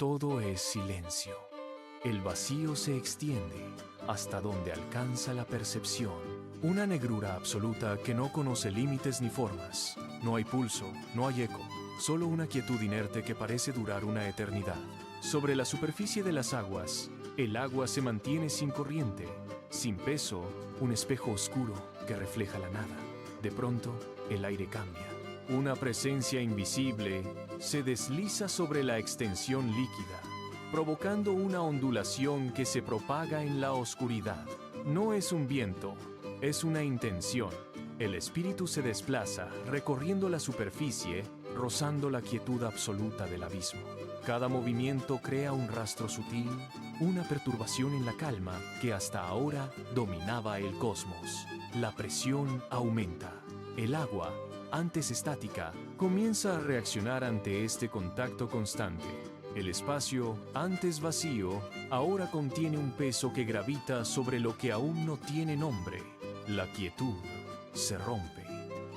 Todo es silencio. El vacío se extiende hasta donde alcanza la percepción. Una negrura absoluta que no conoce límites ni formas. No hay pulso, no hay eco, solo una quietud inerte que parece durar una eternidad. Sobre la superficie de las aguas, el agua se mantiene sin corriente, sin peso, un espejo oscuro que refleja la nada. De pronto, el aire cambia. Una presencia invisible se desliza sobre la extensión líquida, provocando una ondulación que se propaga en la oscuridad. No es un viento, es una intención. El espíritu se desplaza, recorriendo la superficie, rozando la quietud absoluta del abismo. Cada movimiento crea un rastro sutil, una perturbación en la calma que hasta ahora dominaba el cosmos. La presión aumenta. El agua, antes estática, comienza a reaccionar ante este contacto constante. El espacio, antes vacío, ahora contiene un peso que gravita sobre lo que aún no tiene nombre. La quietud se rompe.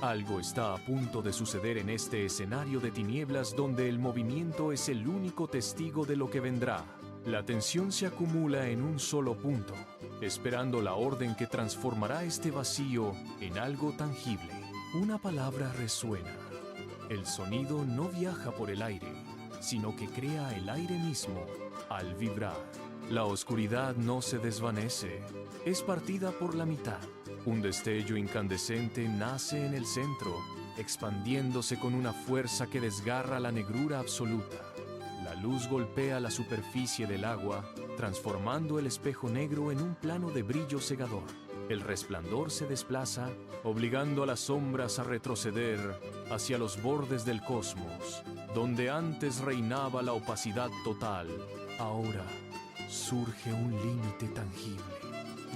Algo está a punto de suceder en este escenario de tinieblas donde el movimiento es el único testigo de lo que vendrá. La tensión se acumula en un solo punto, esperando la orden que transformará este vacío en algo tangible. Una palabra resuena. El sonido no viaja por el aire, sino que crea el aire mismo al vibrar. La oscuridad no se desvanece, es partida por la mitad. Un destello incandescente nace en el centro, expandiéndose con una fuerza que desgarra la negrura absoluta. La luz golpea la superficie del agua, transformando el espejo negro en un plano de brillo cegador. El resplandor se desplaza, obligando a las sombras a retroceder hacia los bordes del cosmos, donde antes reinaba la opacidad total. Ahora surge un límite tangible.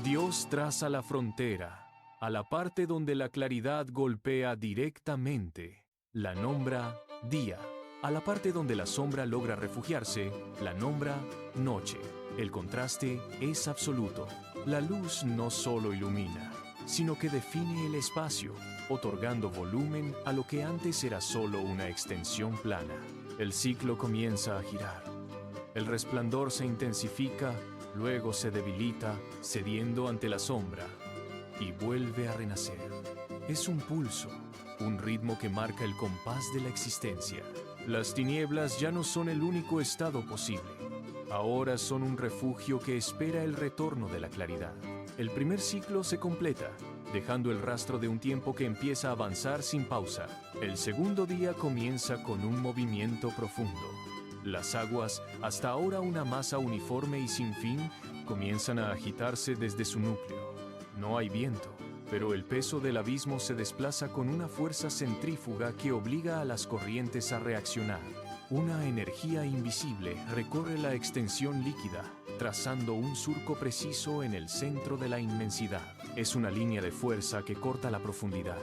Dios traza la frontera, a la parte donde la claridad golpea directamente. La nombra día. A la parte donde la sombra logra refugiarse, la nombra noche. El contraste es absoluto. La luz no solo ilumina, sino que define el espacio, otorgando volumen a lo que antes era solo una extensión plana. El ciclo comienza a girar. El resplandor se intensifica, luego se debilita, cediendo ante la sombra, y vuelve a renacer. Es un pulso, un ritmo que marca el compás de la existencia. Las tinieblas ya no son el único estado posible. Ahora son un refugio que espera el retorno de la claridad. El primer ciclo se completa, dejando el rastro de un tiempo que empieza a avanzar sin pausa. El segundo día comienza con un movimiento profundo. Las aguas, hasta ahora una masa uniforme y sin fin, comienzan a agitarse desde su núcleo. No hay viento, pero el peso del abismo se desplaza con una fuerza centrífuga que obliga a las corrientes a reaccionar. Una energía invisible recorre la extensión líquida, trazando un surco preciso en el centro de la inmensidad. Es una línea de fuerza que corta la profundidad.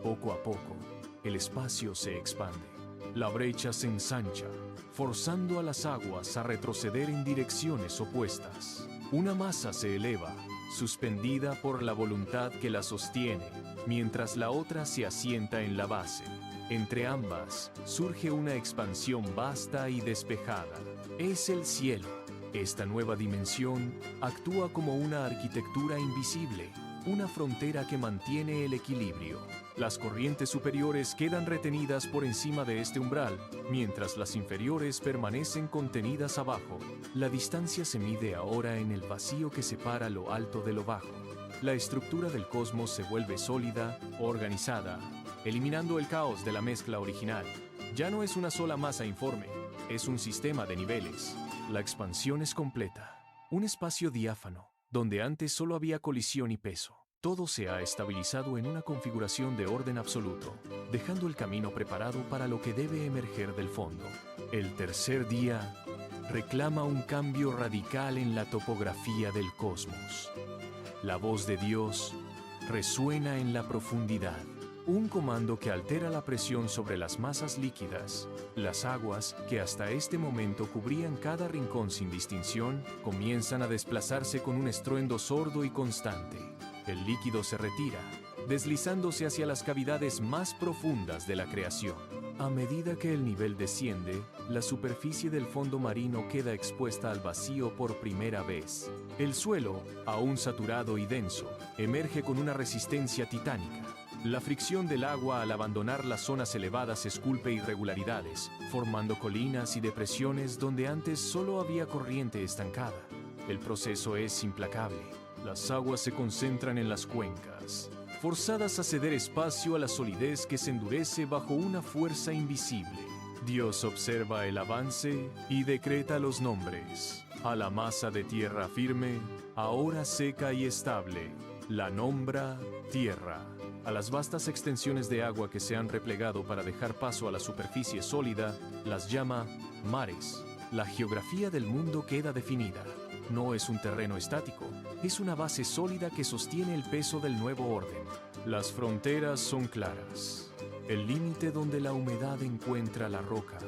Poco a poco, el espacio se expande. La brecha se ensancha, forzando a las aguas a retroceder en direcciones opuestas. Una masa se eleva, suspendida por la voluntad que la sostiene, mientras la otra se asienta en la base. Entre ambas surge una expansión vasta y despejada. Es el cielo. Esta nueva dimensión actúa como una arquitectura invisible, una frontera que mantiene el equilibrio. Las corrientes superiores quedan retenidas por encima de este umbral, mientras las inferiores permanecen contenidas abajo. La distancia se mide ahora en el vacío que separa lo alto de lo bajo. La estructura del cosmos se vuelve sólida, organizada, eliminando el caos de la mezcla original. Ya no es una sola masa informe, es un sistema de niveles. La expansión es completa, un espacio diáfano, donde antes solo había colisión y peso. Todo se ha estabilizado en una configuración de orden absoluto, dejando el camino preparado para lo que debe emerger del fondo. El tercer día reclama un cambio radical en la topografía del cosmos. La voz de Dios resuena en la profundidad. Un comando que altera la presión sobre las masas líquidas. Las aguas, que hasta este momento cubrían cada rincón sin distinción, comienzan a desplazarse con un estruendo sordo y constante. El líquido se retira, deslizándose hacia las cavidades más profundas de la creación. A medida que el nivel desciende, la superficie del fondo marino queda expuesta al vacío por primera vez. El suelo, aún saturado y denso, emerge con una resistencia titánica. La fricción del agua al abandonar las zonas elevadas esculpe irregularidades, formando colinas y depresiones donde antes solo había corriente estancada. El proceso es implacable. Las aguas se concentran en las cuencas, forzadas a ceder espacio a la solidez que se endurece bajo una fuerza invisible. Dios observa el avance y decreta los nombres. A la masa de tierra firme, ahora seca y estable, la nombra tierra. A las vastas extensiones de agua que se han replegado para dejar paso a la superficie sólida, las llama mares. La geografía del mundo queda definida. No es un terreno estático, es una base sólida que sostiene el peso del nuevo orden. Las fronteras son claras. El límite donde la humedad encuentra la roca,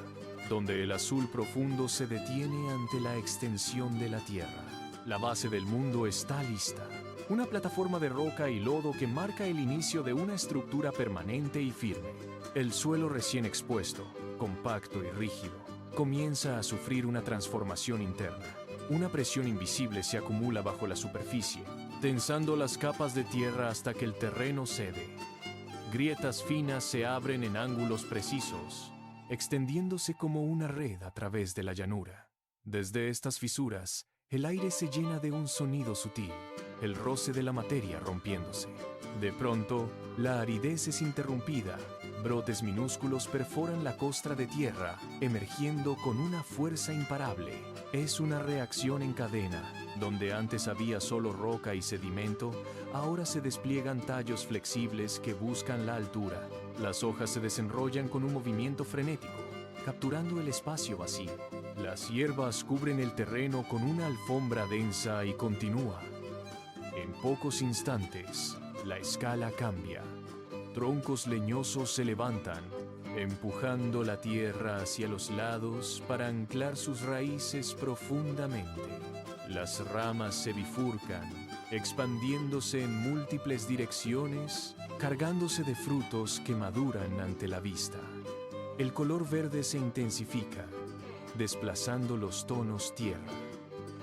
donde el azul profundo se detiene ante la extensión de la tierra. La base del mundo está lista. Una plataforma de roca y lodo que marca el inicio de una estructura permanente y firme. El suelo recién expuesto, compacto y rígido, comienza a sufrir una transformación interna. Una presión invisible se acumula bajo la superficie, tensando las capas de tierra hasta que el terreno cede. Grietas finas se abren en ángulos precisos, extendiéndose como una red a través de la llanura. Desde estas fisuras, el aire se llena de un sonido sutil, el roce de la materia rompiéndose. De pronto, la aridez es interrumpida. Brotes minúsculos perforan la costra de tierra, emergiendo con una fuerza imparable. Es una reacción en cadena. Donde antes había solo roca y sedimento, ahora se despliegan tallos flexibles que buscan la altura. Las hojas se desenrollan con un movimiento frenético, capturando el espacio vacío. Las hierbas cubren el terreno con una alfombra densa y continúa. En pocos instantes, la escala cambia. Troncos leñosos se levantan, empujando la tierra hacia los lados para anclar sus raíces profundamente. Las ramas se bifurcan, expandiéndose en múltiples direcciones, cargándose de frutos que maduran ante la vista. El color verde se intensifica, desplazando los tonos tierra.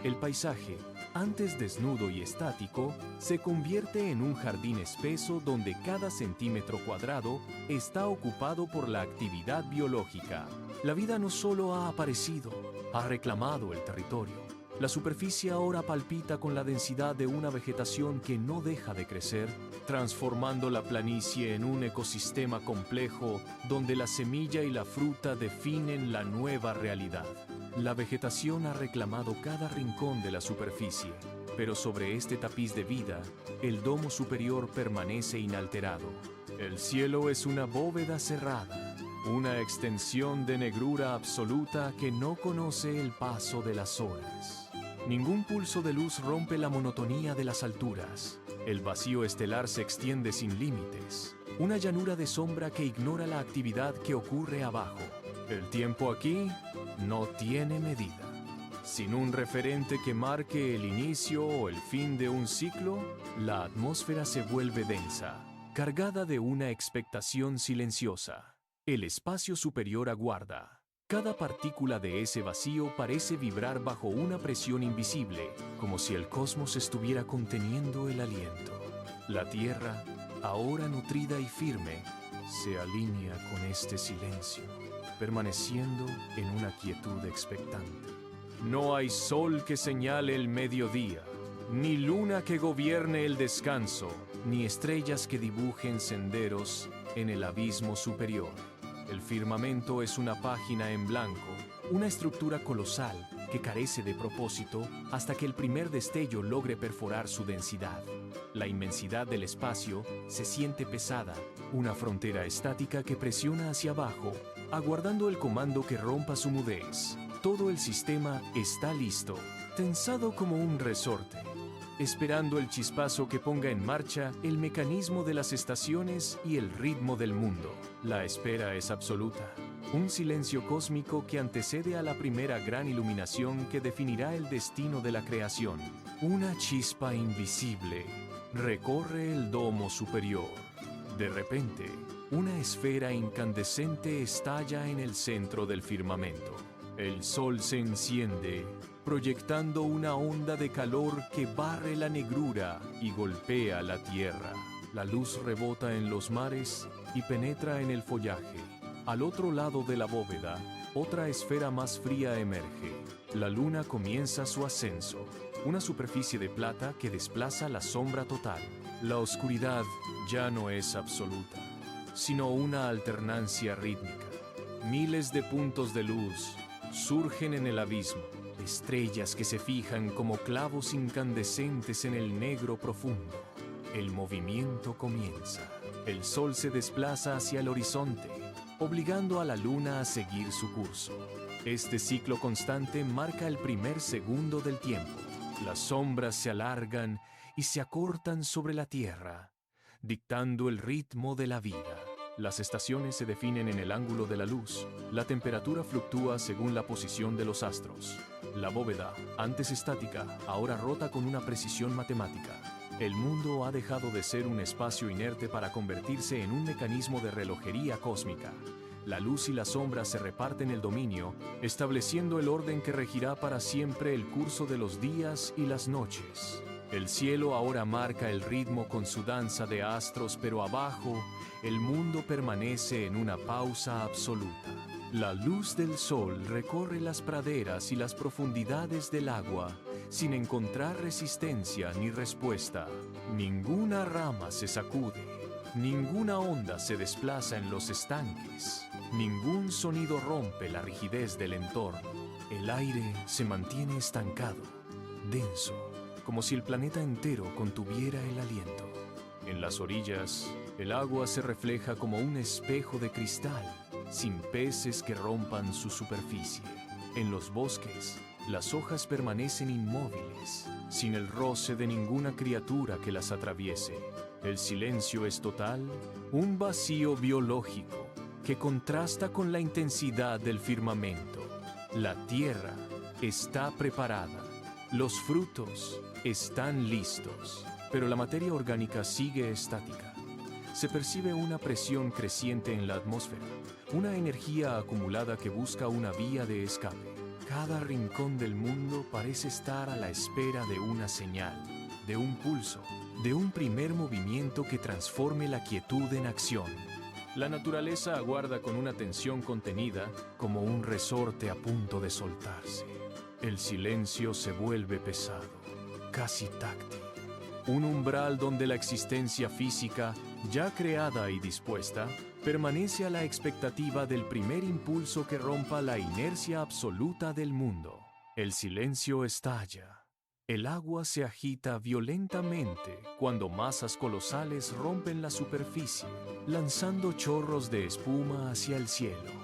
El paisaje, antes desnudo y estático, se convierte en un jardín espeso donde cada centímetro cuadrado está ocupado por la actividad biológica. La vida no solo ha aparecido, ha reclamado el territorio. La superficie ahora palpita con la densidad de una vegetación que no deja de crecer, transformando la planicie en un ecosistema complejo donde la semilla y la fruta definen la nueva realidad. La vegetación ha reclamado cada rincón de la superficie, pero sobre este tapiz de vida, el domo superior permanece inalterado. El cielo es una bóveda cerrada, una extensión de negrura absoluta que no conoce el paso de las horas. Ningún pulso de luz rompe la monotonía de las alturas. El vacío estelar se extiende sin límites, una llanura de sombra que ignora la actividad que ocurre abajo. El tiempo aquí no tiene medida. Sin un referente que marque el inicio o el fin de un ciclo, la atmósfera se vuelve densa, cargada de una expectación silenciosa. El espacio superior aguarda. Cada partícula de ese vacío parece vibrar bajo una presión invisible, como si el cosmos estuviera conteniendo el aliento. La Tierra, ahora nutrida y firme, se alinea con este silencio, permaneciendo en una quietud expectante. No hay sol que señale el mediodía, ni luna que gobierne el descanso, ni estrellas que dibujen senderos en el abismo superior. El firmamento es una página en blanco, una estructura colosal que carece de propósito hasta que el primer destello logre perforar su densidad. La inmensidad del espacio se siente pesada, una frontera estática que presiona hacia abajo, aguardando el comando que rompa su mudez. Todo el sistema está listo, tensado como un resorte, esperando el chispazo que ponga en marcha el mecanismo de las estaciones y el ritmo del mundo. La espera es absoluta, un silencio cósmico que antecede a la primera gran iluminación que definirá el destino de la creación. Una chispa invisible recorre el domo superior. De repente, Una esfera incandescente estalla en el centro del firmamento. El sol se enciende, proyectando una onda de calor que barre la negrura y golpea la tierra. La luz rebota en los mares y penetra en el follaje. Al otro lado de la bóveda, otra esfera más fría emerge. La luna comienza su ascenso, una superficie de plata que desplaza la sombra total. La oscuridad ya no es absoluta, sino una alternancia rítmica. Miles de puntos de luz surgen en el abismo, estrellas que se fijan como clavos incandescentes en el negro profundo. El movimiento comienza. El sol se desplaza hacia el horizonte, obligando a la luna a seguir su curso. Este ciclo constante marca el primer segundo del tiempo. Las sombras se alargan y se acortan sobre la tierra, dictando el ritmo de la vida. Las estaciones se definen en el ángulo de la luz. La temperatura fluctúa según la posición de los astros. La bóveda, antes estática, ahora rota con una precisión matemática. El mundo ha dejado de ser un espacio inerte para convertirse en un mecanismo de relojería cósmica. La luz y la sombra se reparten el dominio, estableciendo el orden que regirá para siempre el curso de los días y las noches. El cielo ahora marca el ritmo con su danza de astros, pero abajo, el mundo permanece en una pausa absoluta. La luz del sol recorre las praderas y las profundidades del agua, sin encontrar resistencia ni respuesta. Ninguna rama se sacude, ninguna onda se desplaza en los estanques, ningún sonido rompe la rigidez del entorno. El aire se mantiene estancado, denso, como si el planeta entero contuviera el aliento. En las orillas, el agua se refleja como un espejo de cristal, sin peces que rompan su superficie. En los bosques, las hojas permanecen inmóviles, sin el roce de ninguna criatura que las atraviese. El silencio es total, un vacío biológico que contrasta con la intensidad del firmamento. La tierra está preparada. Los frutos están listos, pero la materia orgánica sigue estática. Se percibe una presión creciente en la atmósfera, una energía acumulada que busca una vía de escape. Cada rincón del mundo parece estar a la espera de una señal, de un pulso, de un primer movimiento que transforme la quietud en acción. La naturaleza aguarda con una tensión contenida, como un resorte a punto de soltarse. El silencio se vuelve pesado, casi táctil. Un umbral donde la existencia física, ya creada y dispuesta, permanece a la expectativa del primer impulso que rompa la inercia absoluta del mundo. El silencio estalla. El agua se agita violentamente cuando masas colosales rompen la superficie, lanzando chorros de espuma hacia el cielo.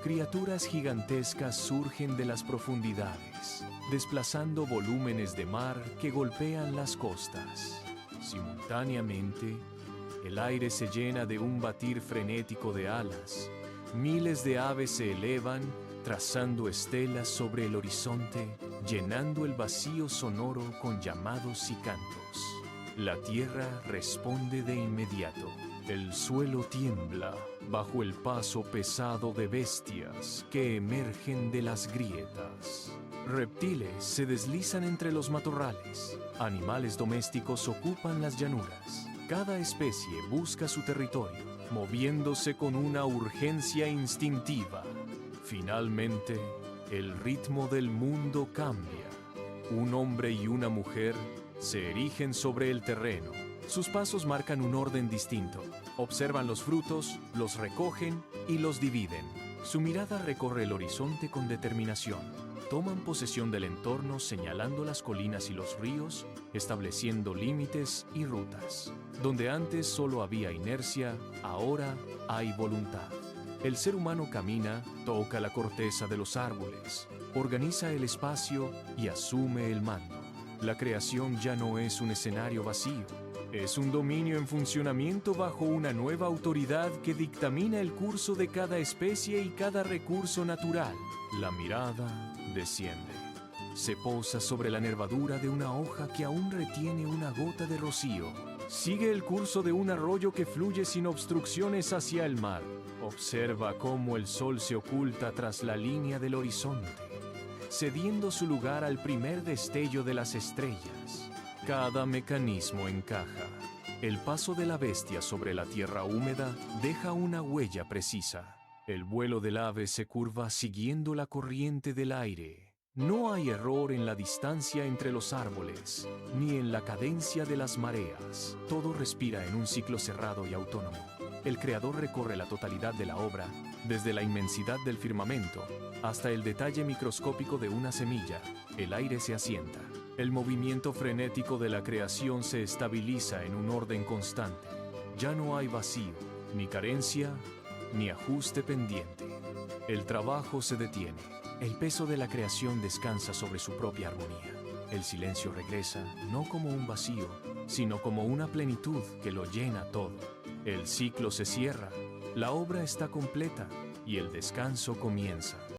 Criaturas gigantescas surgen de las profundidades, desplazando volúmenes de mar que golpean las costas. Simultáneamente, el aire se llena de un batir frenético de alas. Miles de aves se elevan, trazando estelas sobre el horizonte, llenando el vacío sonoro con llamados y cantos. La tierra responde de inmediato. El suelo tiembla bajo el paso pesado de bestias que emergen de las grietas. Reptiles se deslizan entre los matorrales. Animales domésticos ocupan las llanuras. Cada especie busca su territorio, moviéndose con una urgencia instintiva. Finalmente, el ritmo del mundo cambia. Un hombre y una mujer se erigen sobre el terreno. Sus pasos marcan un orden distinto. Observan los frutos, los recogen y los dividen. Su mirada recorre el horizonte con determinación. Toman posesión del entorno señalando las colinas y los ríos, estableciendo límites y rutas. Donde antes solo había inercia, ahora hay voluntad. El ser humano camina, toca la corteza de los árboles, organiza el espacio y asume el mando. La creación ya no es un escenario vacío. Es un dominio en funcionamiento bajo una nueva autoridad que dictamina el curso de cada especie y cada recurso natural. La mirada desciende. Se posa sobre la nervadura de una hoja que aún retiene una gota de rocío. Sigue el curso de un arroyo que fluye sin obstrucciones hacia el mar. Observa cómo el sol se oculta tras la línea del horizonte, cediendo su lugar al primer destello de las estrellas. Cada mecanismo encaja. El paso de la bestia sobre la tierra húmeda deja una huella precisa. El vuelo del ave se curva siguiendo la corriente del aire. No hay error en la distancia entre los árboles, ni en la cadencia de las mareas. Todo respira en un ciclo cerrado y autónomo. El creador recorre la totalidad de la obra, desde la inmensidad del firmamento hasta el detalle microscópico de una semilla. El aire se asienta. El movimiento frenético de la creación se estabiliza en un orden constante. Ya no hay vacío, ni carencia, ni ajuste pendiente. El trabajo se detiene. El peso de la creación descansa sobre su propia armonía. El silencio regresa, no como un vacío, sino como una plenitud que lo llena todo. El ciclo se cierra, la obra está completa y el descanso comienza.